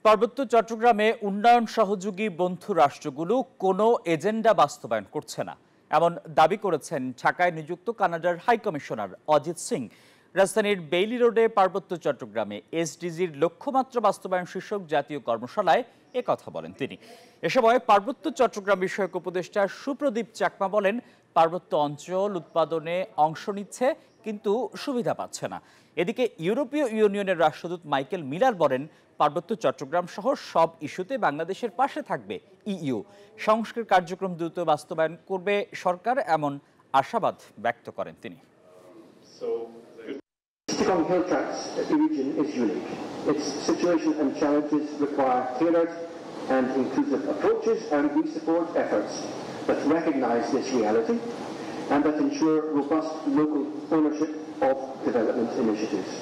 পার্বত্য চট্টগ্রামে উন্নয়ন সহযোগী বন্ধু রাষ্ট্রগুলো কোনো এজেন্ডা বাস্তবায়ন করছে না, এমন দাবি করেছেন ঢাকায় নিযুক্ত কানাডার হাই কমিশনার অজিত সিং। রাজধানীর বেইলি রোডে পার্বত্য চট্টগ্রামে এসডিজির লক্ষ্যমাত্রা বাস্তবায়ন শীর্ষক জাতীয় কর্মশালায় একথা বলেন তিনি। এ সময় পার্বত্য চট্টগ্রাম বিষয়ক উপদেষ্টা সুপ্রদীপ চাকমা বলেন, পার্বত্য অঞ্চল উৎপাদনে অংশ নিচ্ছে কিন্তু সুবিধা পাচ্ছে না। এদিকে ইউরোপীয় ইউনিয়নের রাষ্ট্রদূত মাইকেল মিলার বলেন, পার্বত্য চট্টগ্রাম সহ সব ইস্যুতে বাংলাদেশের পাশে থাকবে ইইউ। সংস্কার কার্যক্রম দ্রুত বাস্তবায়ন করবে সরকার, এমন আশাবাদ ব্যক্ত করেন তিনি। On hill tracts, the region is unique. Its situation and challenges require tailored and inclusive approaches, and we support efforts that recognise this reality and that ensure robust local ownership of development initiatives.